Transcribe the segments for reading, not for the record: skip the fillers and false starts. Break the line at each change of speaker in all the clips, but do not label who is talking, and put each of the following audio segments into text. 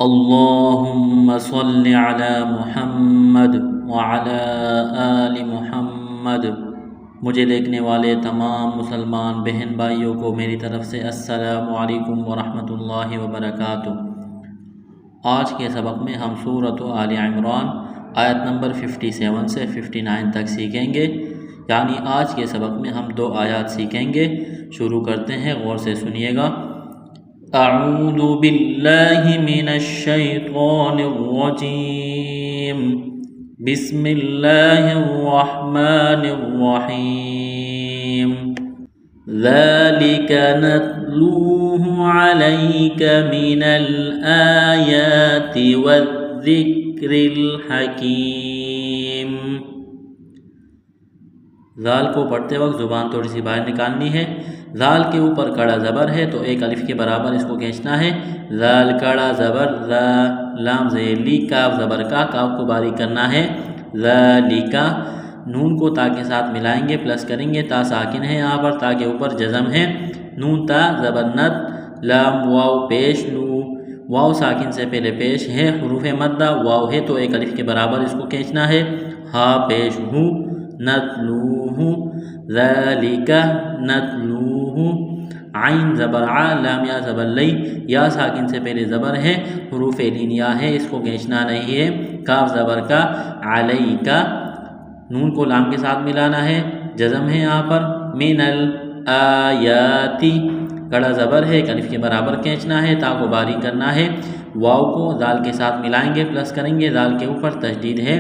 اللہم صل علی محمد وعلی آل محمد۔ مجھے دیکھنے والے تمام مسلمان بہن بھائیوں کو میری طرف سے السلام علیکم ورحمۃ اللہ وبرکاتہ۔ آج کے سبق میں ہم سورۃ آل عمران آیت نمبر 57 سے 59 تک سیکھیں گے، یعنی آج کے سبق میں ہم 2 آیات سیکھیں گے۔ شروع کرتے ہیں، غور سے سنیے گا۔ اعوذ باللہ من الشیطان الرجیم، بسم اللہ الرحمن الرحیم۔ ذالک نتلوہ علیک من الآیات والذکر الحکیم۔ ذال کو پڑھتے وقت زبان تھوڑی سی باہر نکالنی ہے۔ ذال کے اوپر کڑا زبر ہے تو ایک الف کے برابر اس کو کھینچنا ہے۔ ذال کڑا زبر ذا، لام زیر لی، کاف زبر کا، کاف کو باریک کرنا ہے۔ ذالکا، نون کو تا کے ساتھ ملائیں گے، پلس کریں گے، تا ساکن ہے یہاں پر، تا کے اوپر جزم ہے، نون تا زبر نت، لام واو پیش نو، واو ساکن سے پہلے پیش ہے، حروف مدہ واو ہے تو ایک الف کے برابر اس کو کھینچنا ہے۔ ہا پیش ہو، نتلوہ، ذالک نتلوہ، عین زبر ع، لام یا زبر لی، یا ساکن سے پہلے زبر ہے، حروف لینیا ہے، اس کو کھینچنا نہیں ہے۔ کاف زبر کا، علیکا، نون کو لام کے ساتھ ملانا ہے، جزم ہے یہاں پر، من الآیاتی، کڑا زبر ہے، ایک الف کے برابر کھینچنا ہے، تا کو باریک کرنا ہے، واو کو ذال کے ساتھ ملائیں گے، پلس کریں گے، ذال کے اوپر تشدید ہے،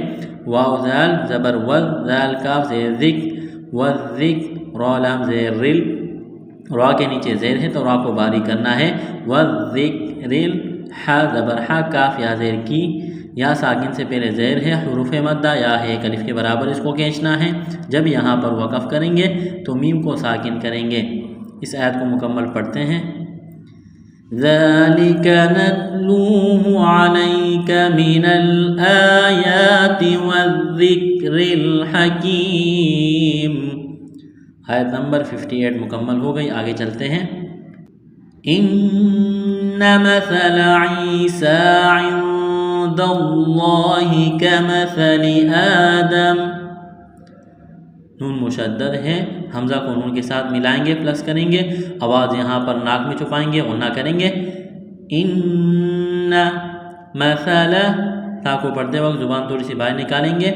واو ذال زبر ول، ذال کاف زیر ذک، والذک، را لام زیر رل، را کے نیچے زیر ہے تو را کو باریک کرنا ہے، والذکر، حا زبر حا، کاف یا زیر کی، یا ساکن سے پہلے زیر ہے، حروف مدہ یا ہے، ایک الف کے برابر اس کو کھینچنا ہے۔ جب یہاں پر وقف کریں گے تو میم کو ساکن کریں گے۔ اس آیت کو مکمل پڑھتے ہیں۔ ذالک نتلوہ علیک من الآیات والذکر الحکیم۔ آیت نمبر 58 مکمل ہو گئی، آگے چلتے ہیں۔ ان مثل عیسیٰ عند اللہ کمثل آدم، نون مشدد ہے، حمزہ کو نون کے ساتھ ملائیں گے، پلس کریں گے، آواز یہاں پر ناک میں چھپائیں گے، غنہ کریں گے۔ ان مثل، تا کو پڑھتے وقت زبان تھوڑی سی باہر نکالیں گے،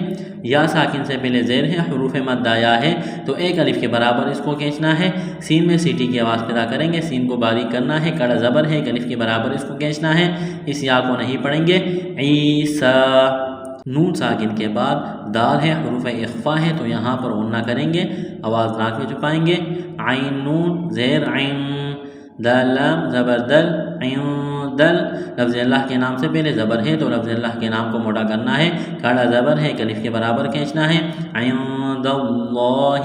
یا ساکن سے پہلے زیر ہے، حروف مدہ یا ہے تو ایک الف کے برابر اس کو کھینچنا ہے، سین میں سیٹی کی آواز پیدا کریں گے، سین کو باریک کرنا ہے، کڑا زبر ہے، ایک الف کے برابر اس کو کھینچنا ہے، اس یا کو نہیں پڑھیں گے۔ عیسیٰ، نون ساکن کے بعد دال ہے، حروف اخفا ہے تو یہاں پر غنہ کریں گے، آواز ناک میں چھپائیں گے، عین نون زیر عین، دال لام زبر دل، عین دل، لفظ اللہ کے نام سے پہلے زبر ہے تو لفظ اللہ کے نام کو موٹا کرنا ہے، کڑا زبر ہے، ایک الف کے برابر کھینچنا ہے، عند اللہ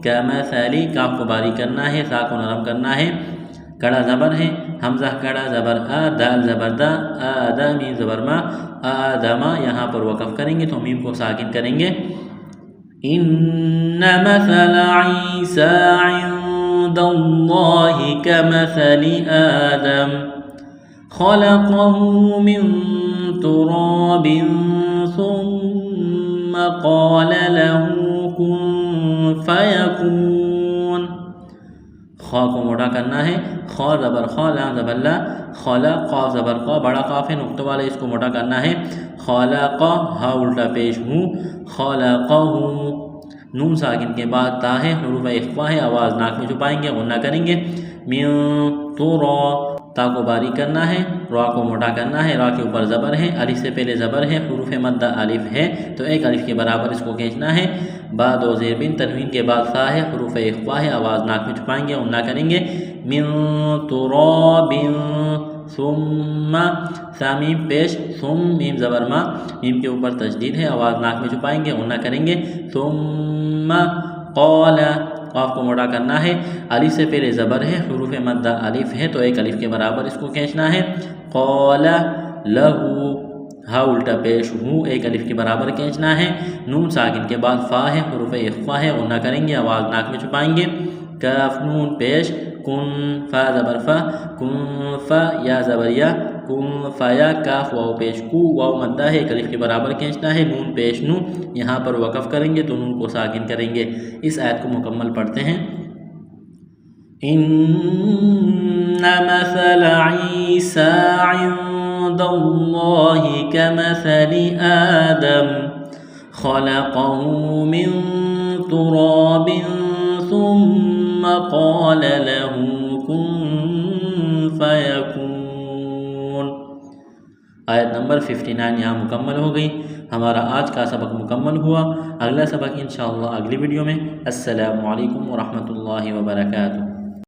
کمثل، کاف کو باریک کرنا ہے، سا کو نرم کرنا ہے، کڑا زبر ہے، حمزہ کڑا زبر آ، دال زبر دا، آدم زبر ما، آدما، یہاں پر وقف کریں گے تو میم کو ساکن کریں گے۔ ان مثل عیسیٰ عند اللہ کمثل آدم خلقه من تراب ثم قال له كن فيكون، خا کو موٹا کرنا ہے، خا زبر خا، لام زبر لا، خلق، قاف زبر قا، بڑا قاف ہے، نقطہ والے، اس کو موٹا کرنا ہے، خلق، ہا الٹا پیش ہوں، خلقہ، نون ساکن کے بعد تا ہے، حروف اخفا ہے، آواز ناک میں چھپائیں گے، غنہ کریں گے، من ترا، تا کو باریک کرنا ہے، را کو موٹا کرنا ہے، را کے اوپر زبر ہے، الف سے پہلے زبر ہے، حروف مدہ الف ہے تو ایک الف کے برابر اس کو کھینچنا ہے، با دو زیر بن، تنوین کے بعد سا ہے، حروف اخفا ہے، آواز ناک میں چھپائیں گے، غنہ کریں گے، من تراب ثم، سا میم پیش، ثم میم زبر ما، میم کے اوپر تشدید ہے، آواز ناک میں چھپائیں گے، غنہ کریں گے، ثم قال، قاف کو موٹا کرنا ہے، الف سے پہلے زبر ہے، حروف مدہ الف ہے تو ایک الف کے برابر اس کو کھینچنا ہے، قال لہو، ہا الٹا پیش ہوں، ایک الف کے برابر کھینچنا ہے، نون ساکن کے بعد فا ہے، حروف اخفا ہے، غنہ کریں گے، آواز ناک میں چھپائیں گے، کاف نون پیش، کن، فا زبر فا، کن فا، یا زبر یا، کن فیا کاف واو پیش کو واو مدہ ہے الف کے برابر کھینچنا ہے نون پیش نو یہاں پر وقف کریں گے تو نون کو ساکن کریں گے اس آیت کو مکمل پڑھتے ہیں ان مثل عیسی عند اللہ کمثل آدم خلقه من تراب ثم قال له كن فيكون آیت نمبر 59 یہاں مکمل ہو گئی ہمارا آج کا سبق مکمل ہوا اگلا سبق انشاءاللہ اگلی ویڈیو میں السلام علیکم ورحمۃ اللہ وبرکاتہ